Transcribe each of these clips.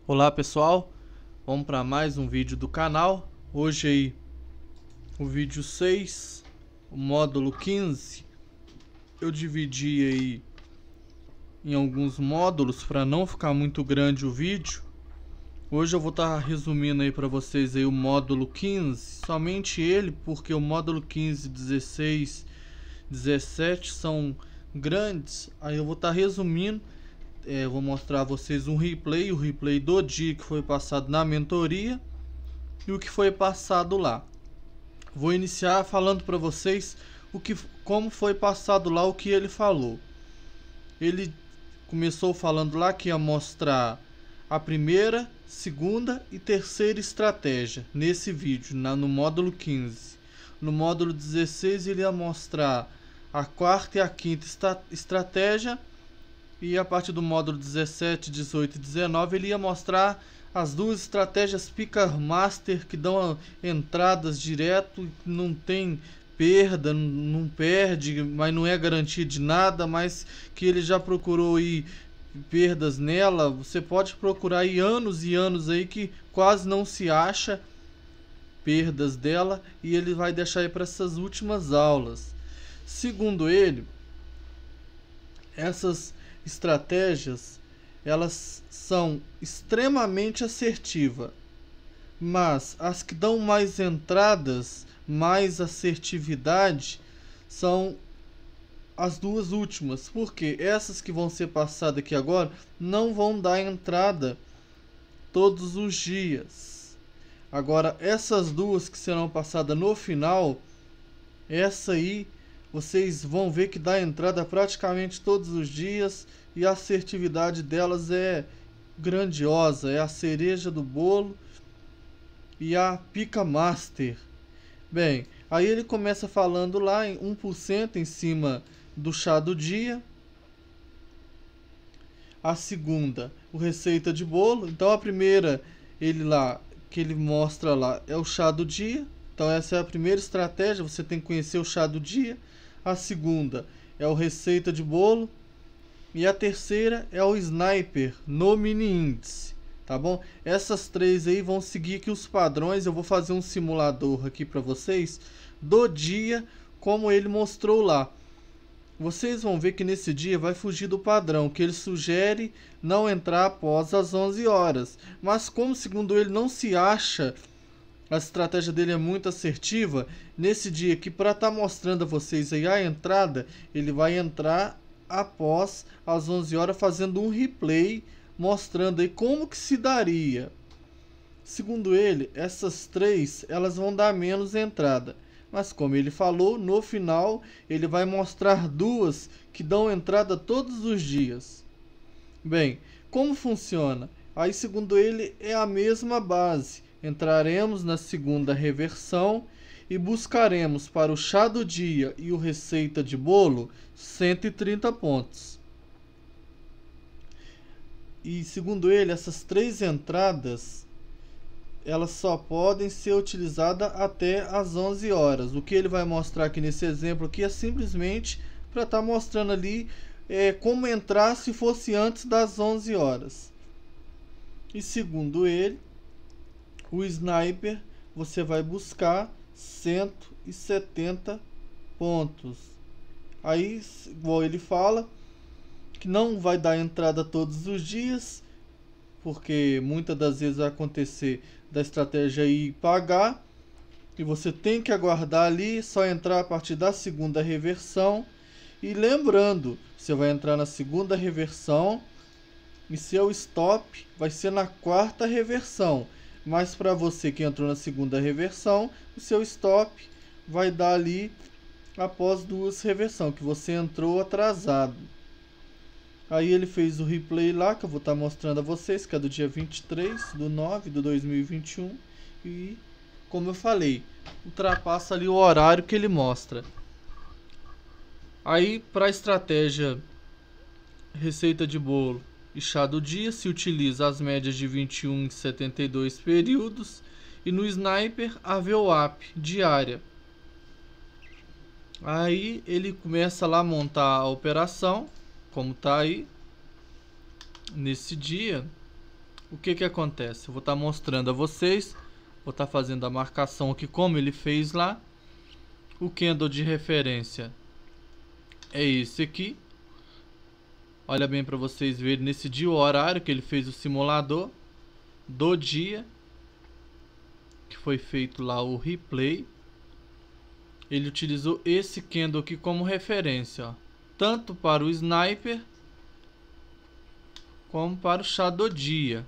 Olá pessoal, vamos para mais um vídeo do canal. Hoje aí o vídeo 6, o módulo 15. Eu dividi aí em alguns módulos para não ficar muito grande o vídeo. Hoje eu vou estar resumindo aí para vocês aí o módulo 15, somente ele, porque o módulo 15, 16, 17 são grandes. Aí eu vou estar resumindo. Eu vou mostrar a vocês o replay do dia que foi passado na mentoria e o que foi passado lá. Vou iniciar falando para vocês como foi passado lá, o que ele falou. Ele começou falando lá que ia mostrar a primeira, segunda e terceira estratégia nesse vídeo, no módulo 15. No módulo 16 ele ia mostrar a quarta e a quinta estratégia. E a partir do módulo 17, 18 e 19 ele ia mostrar as duas estratégias Picker Master que dão entradas direto, não tem perda, não perde, mas não é garantia de nada, mas que ele já procurou aí perdas nela. Você pode procurar aí anos e anos aí que quase não se acha perdas dela, e ele vai deixar aí para essas últimas aulas. Segundo ele, essas estratégias elas são extremamente assertivas, mas as que dão mais entradas, mais assertividade, são as duas últimas, porque essas que vão ser passadas aqui agora não vão dar entrada todos os dias. Agora essas duas que serão passadas no final, essa aí vocês vão ver que dá entrada praticamente todos os dias e a assertividade delas é grandiosa, é a cereja do bolo e a pica master. Bem, aí ele começa falando lá em 1% em cima do chá do dia. A segunda, o receita de bolo. Então a primeira, ele mostra lá é o chá do dia. Então essa é a primeira estratégia, você tem que conhecer o chá do dia. A segunda é o receita de bolo. E a terceira é o sniper no mini índice, tá bom? Essas três aí vão seguir aqui os padrões. Eu vou fazer um simulador aqui para vocês do dia, como ele mostrou lá. Vocês vão ver que nesse dia vai fugir do padrão, que ele sugere não entrar após as 11 horas. Mas como segundo ele não se acha, a estratégia dele é muito assertiva, nesse dia aqui, para estar mostrando a vocês aí a entrada, ele vai entrar após as 11 horas fazendo um replay, mostrando aí como que se daria. Segundo ele, essas três elas vão dar menos entrada. Mas como ele falou, no final ele vai mostrar duas que dão entrada todos os dias. Bem, como funciona? Aí segundo ele é a mesma base. Entraremos na segunda reversão e buscaremos para o chá do dia e o receita de bolo 130 pontos. E segundo ele, essas três entradas elas só podem ser utilizadas até as 11 horas. O que ele vai mostrar aqui nesse exemplo aqui é simplesmente para estar mostrando ali como entrar se fosse antes das 11 horas. E segundo ele, o sniper você vai buscar 170 pontos. Aí, igual ele fala, que não vai dar entrada todos os dias, porque muitas das vezes vai acontecer da estratégia ir pagar e você tem que aguardar ali, só entrar a partir da segunda reversão. E lembrando, você vai entrar na segunda reversão e seu stop vai ser na quarta reversão. Mas para você que entrou na segunda reversão, o seu stop vai dar ali após duas reversões, que você entrou atrasado. Aí ele fez o replay lá, que eu vou estar mostrando a vocês, que é do dia 23/9/2021. E, como eu falei, ultrapassa ali o horário que ele mostra. Aí, para a estratégia receita de bolo e chá do dia, se utiliza as médias de 21 e 72 períodos. E no sniper, a VWAP diária. Aí ele começa lá a montar a operação, como tá aí. Nesse dia, o que que acontece? Eu vou estar mostrando a vocês, vou estar fazendo a marcação aqui como ele fez lá. O candle de referência é esse aqui. Olha bem para vocês verem nesse dia o horário que ele fez o simulador do dia, que foi feito lá o replay. Ele utilizou esse candle aqui como referência, ó, tanto para o sniper como para o chá do dia.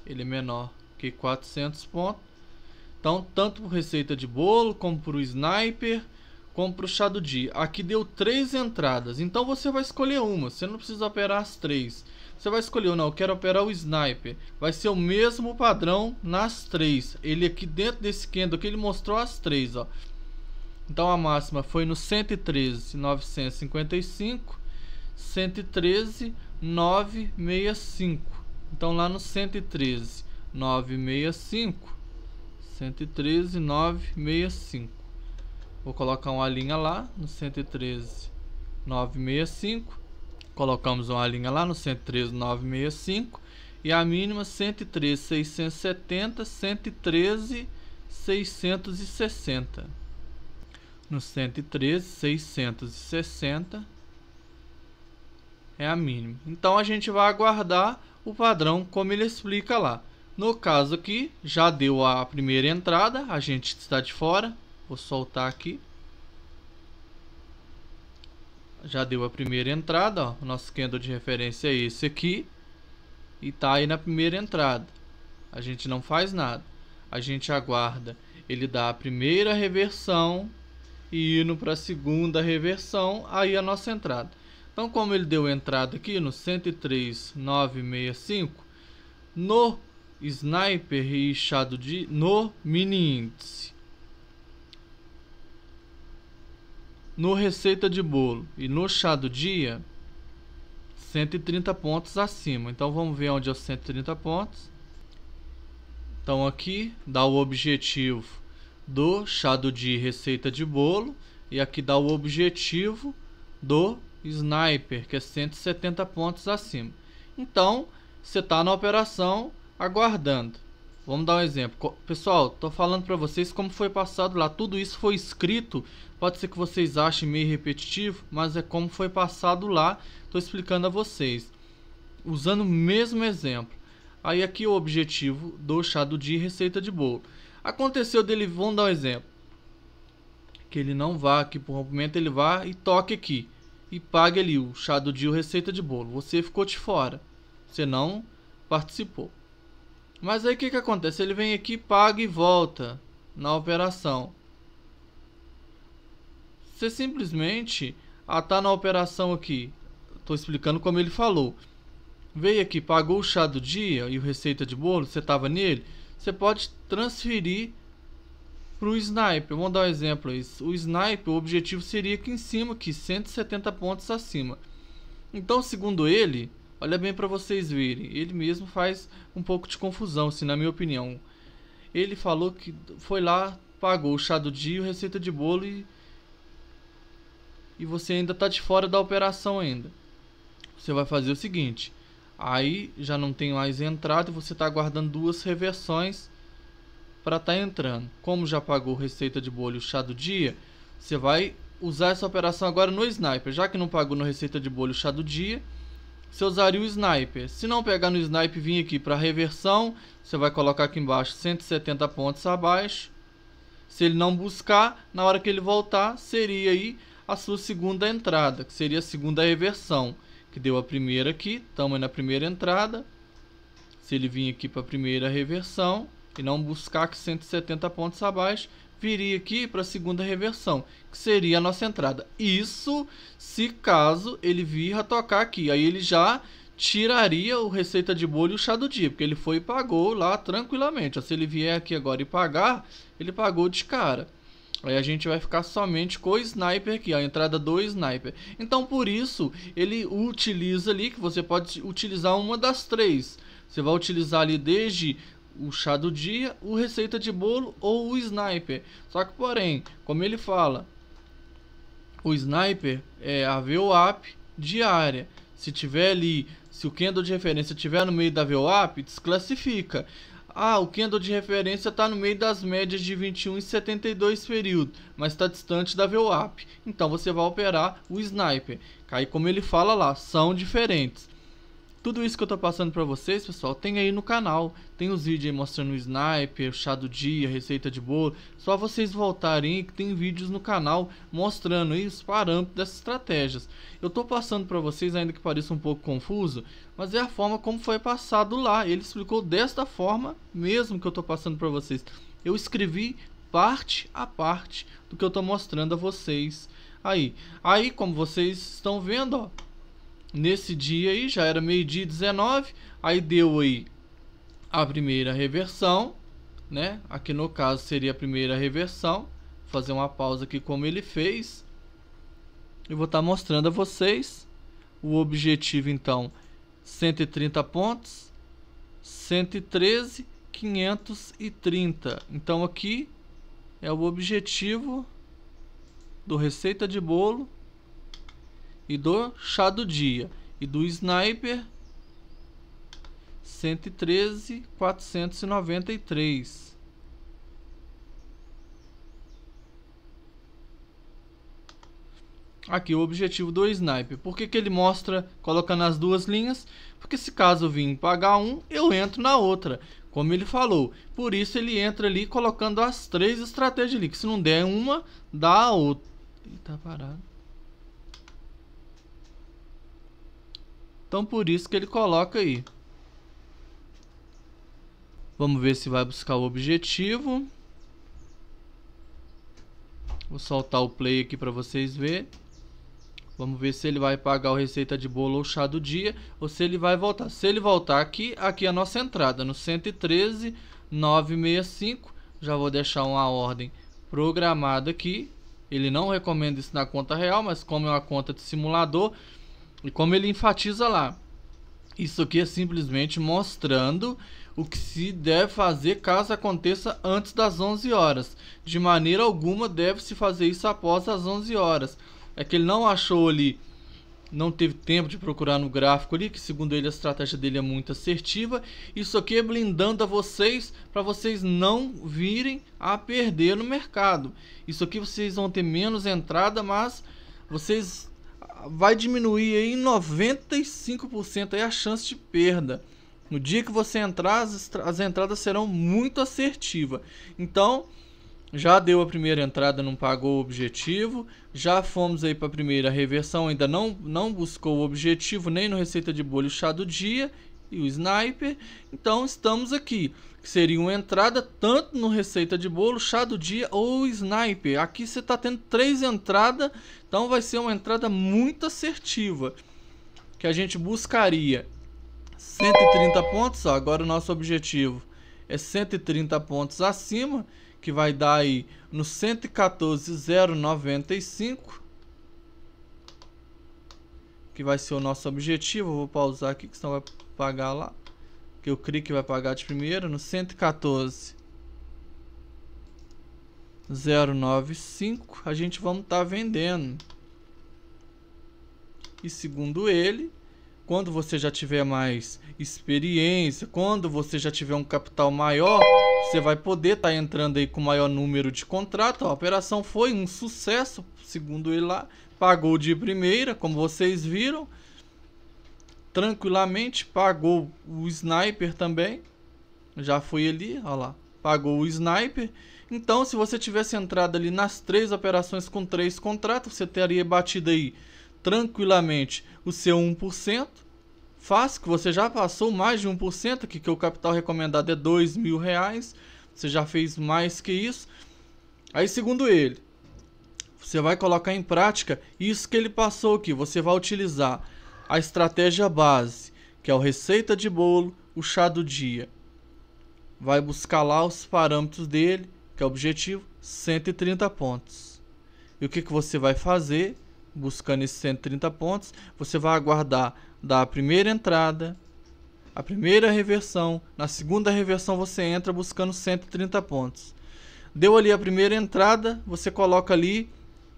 Ele é menor que 400 pontos. Então, tanto por receita de bolo, como para o sniper, como para o chá do dia. Aqui deu 3 entradas. Então, você vai escolher uma. Você não precisa operar as 3. Você vai escolher, não, eu quero operar o sniper. Vai ser o mesmo padrão nas 3. Ele aqui dentro desse candle aqui, ele mostrou as 3, ó. Então, a máxima foi no 113.955, 113.965. Então, lá no 113.965, 113.965. Vou colocar uma linha lá no 113.965. Colocamos uma linha lá no 113.965. E a mínima 113.670, 113.660. No 113.660 é a mínima. Então a gente vai aguardar o padrão como ele explica lá. No caso aqui, já deu a primeira entrada, a gente está de fora. Vou soltar aqui. Já deu a primeira entrada, ó. O nosso candle de referência é esse aqui. E tá aí na primeira entrada. A gente não faz nada. A gente aguarda ele dar a primeira reversão e indo para a segunda reversão, aí a nossa entrada. Então, como ele deu entrada aqui no 103.965, no sniper e chá do dia, no mini índice, no receita de bolo e no chá do dia, 130 pontos acima. Então vamos ver onde é os 130 pontos. Então aqui dá o objetivo do chá do dia e receita de bolo, e aqui dá o objetivo do sniper, que é 170 pontos acima. Então você está na operação aguardando. Vamos dar um exemplo. Pessoal, estou falando para vocês como foi passado lá. Tudo isso foi escrito. Pode ser que vocês achem meio repetitivo, mas é como foi passado lá. Estou explicando a vocês, usando o mesmo exemplo. Aí aqui o objetivo do chá do dia e receita de bolo. Aconteceu dele, vamos dar um exemplo, que ele não vá aqui por rompimento, ele vá e toque aqui e pague ali o chá do dia ou receita de bolo. Você ficou de fora, você não participou. Mas aí o que acontece? Ele vem aqui, paga e volta na operação. Você simplesmente tá na operação aqui. Estou explicando como ele falou. Veio aqui, pagou o chá do dia e o receita de bolo, você estava nele. Você pode transferir para o sniper. Vamos dar um exemplo aí. O sniper, o objetivo seria aqui em cima, aqui, 170 pontos acima. Então, segundo ele, olha bem para vocês verem, ele mesmo faz um pouco de confusão, assim, na minha opinião. Ele falou que foi lá, pagou o chá do dia, o receita de bolo e você ainda está de fora da operação ainda. Você vai fazer o seguinte. Aí já não tem mais entrada e você está aguardando 2 reversões para estar entrando. Como já pagou receita de bolo e o chá do dia, você vai usar essa operação agora no sniper. Já que não pagou no receita de bolo e o chá do dia, você usaria o sniper. Se não pegar no sniper e vir aqui para reversão, você vai colocar aqui embaixo 170 pontos abaixo. Se ele não buscar, na hora que ele voltar, seria aí a sua segunda entrada, que seria a segunda reversão. Que deu a primeira aqui, estamos na primeira entrada. Se ele vir aqui para a primeira reversão e não buscar que 170 pontos abaixo, viria aqui para a segunda reversão, que seria a nossa entrada. Isso se caso ele vir a tocar aqui, aí ele já tiraria o receita de bolo e o chá do dia, porque ele foi e pagou lá tranquilamente. Se ele vier aqui agora e pagar, ele pagou de cara. Aí a gente vai ficar somente com o sniper aqui, a entrada do sniper. Então por isso ele utiliza ali, que você pode utilizar uma das 3. Você vai utilizar ali desde o chá do dia, o receita de bolo ou o sniper. Só que porém, como ele fala, o sniper é a VWAP diária. Se tiver ali Se o candle de referência estiver no meio da VWAP, desclassifica. Ah, o candle de referência está no meio das médias de 21 e 72 períodos, mas está distante da VWAP. Então você vai operar o sniper. Aí, como ele fala lá, são diferentes. Tudo isso que eu tô passando para vocês, pessoal, tem aí no canal. Tem os vídeos aí mostrando o sniper, o chá do dia, receita de bolo. Só vocês voltarem aí que tem vídeos no canal mostrando aí os parâmetros dessas estratégias. Eu tô passando para vocês, ainda que pareça um pouco confuso, mas é a forma como foi passado lá. Ele explicou desta forma mesmo que eu tô passando para vocês. Eu escrevi parte a parte do que eu tô mostrando a vocês aí. Aí, como vocês estão vendo, ó, nesse dia aí, já era meio-dia 19, aí deu aí a primeira reversão, né? Aqui no caso seria a primeira reversão. Vou fazer uma pausa aqui como ele fez. Eu vou estar mostrando a vocês o objetivo, então, 130 pontos, 113, 530. Então aqui é o objetivo do receita de bolo e do chá do dia e do sniper 113.493. Aqui o objetivo do sniper. Por que ele mostra colocando as duas linhas? Porque se caso eu vim pagar um, eu entro na outra, como ele falou. Por isso ele entra ali colocando as três estratégias ali, que se não der uma, dá a outra. Ele tá parado. Então por isso que ele coloca aí. Vamos ver se vai buscar o objetivo. Vou soltar o play aqui para vocês verem. Vamos ver se ele vai pagar o receita de bolo ou chá do dia, ou se ele vai voltar. Se ele voltar aqui, aqui é a nossa entrada, no 113.965. Já vou deixar uma ordem programada aqui. Ele não recomenda isso na conta real, mas como é uma conta de simulador, e como ele enfatiza lá, isso aqui é simplesmente mostrando o que se deve fazer caso aconteça antes das 11 horas. De maneira alguma deve-se fazer isso após as 11 horas. É que ele não achou ali, não teve tempo de procurar no gráfico ali, que segundo ele a estratégia dele é muito assertiva. Isso aqui é blindando a vocês, para vocês não virem a perder no mercado. Isso aqui vocês vão ter menos entrada, mas vocês vai diminuir aí em 95% aí a chance de perda. No dia que você entrar, as entradas serão muito assertivas. Então, já deu a primeira entrada, não pagou o objetivo. Já fomos aí para a primeira reversão, ainda não buscou o objetivo nem no receita de bolo, chá do dia e o sniper. Então estamos aqui, que seria uma entrada tanto no receita de bolo, chá do dia ou sniper. Aqui você está tendo 3 entradas, então vai ser uma entrada muito assertiva, que a gente buscaria 130 pontos. Ó, agora o nosso objetivo é 130 pontos acima, que vai dar aí no 114.095, que vai ser o nosso objetivo. Eu vou pausar aqui, que senão vai pagar lá, que eu creio que vai pagar de primeiro, no 114.095 a gente vamos estar vendendo. E segundo ele, quando você já tiver mais experiência, quando você já tiver um capital maior, você vai poder estar entrando aí com maior número de contratos. A operação foi um sucesso, segundo ele lá. Pagou de primeira, como vocês viram. Tranquilamente, pagou o sniper também. Já foi ali, ó lá. Pagou o sniper. Então, se você tivesse entrado ali nas 3 operações com 3 contratos, você teria batido aí tranquilamente o seu 1%. Fácil, que você já passou mais de 1%, que o capital recomendado é R$2.000. Você já fez mais que isso. Aí, segundo ele, você vai colocar em prática isso que ele passou aqui. Você vai utilizar a estratégia base, que é o receita de bolo, o chá do dia. Vai buscar lá os parâmetros dele, que é o objetivo, 130 pontos. E o que você vai fazer? Buscando esses 130 pontos, você vai aguardar da primeira entrada, a primeira reversão. Na segunda reversão você entra buscando 130 pontos. Deu ali a primeira entrada, você coloca ali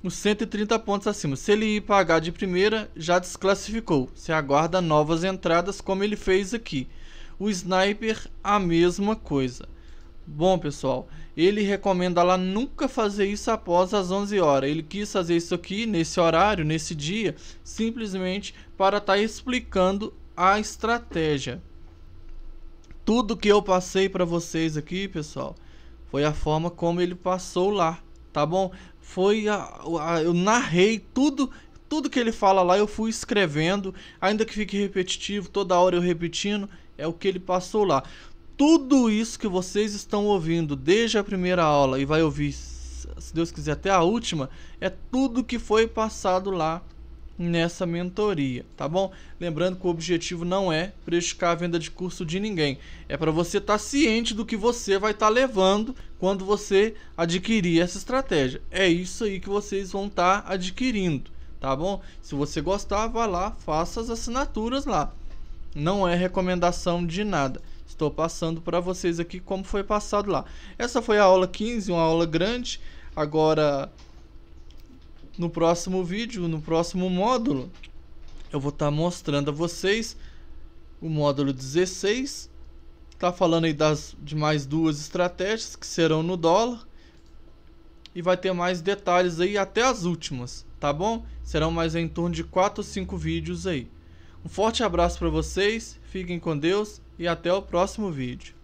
os 130 pontos acima. Se ele ir pagar de primeira, já desclassificou. Você aguarda novas entradas, como ele fez aqui. O Sniper, a mesma coisa. Bom, pessoal, ele recomenda lá nunca fazer isso após as 11 horas. Ele quis fazer isso aqui, nesse horário, nesse dia, simplesmente para estar explicando a estratégia. Tudo que eu passei para vocês aqui, pessoal, foi a forma como ele passou lá, tá bom? Eu narrei tudo que ele fala lá, eu fui escrevendo, ainda que fique repetitivo, toda hora eu repetindo, é o que ele passou lá. Tudo isso que vocês estão ouvindo desde a primeira aula e vai ouvir, se Deus quiser, até a última, é tudo que foi passado lá nessa mentoria, tá bom? Lembrando que o objetivo não é prejudicar a venda de curso de ninguém, é para você estar ciente do que você vai estar levando quando você adquirir essa estratégia. É isso aí que vocês vão estar adquirindo, tá bom? Se você gostar, vá lá, faça as assinaturas lá. Não é recomendação de nada. Estou passando para vocês aqui como foi passado lá. Essa foi a aula 15, uma aula grande. Agora, no próximo vídeo, no próximo módulo, eu vou estar mostrando a vocês o módulo 16. Tá falando aí de mais duas estratégias que serão no dólar. E vai ter mais detalhes aí até as últimas, tá bom? Serão mais em torno de 4 ou 5 vídeos aí. Um forte abraço para vocês, fiquem com Deus e até o próximo vídeo.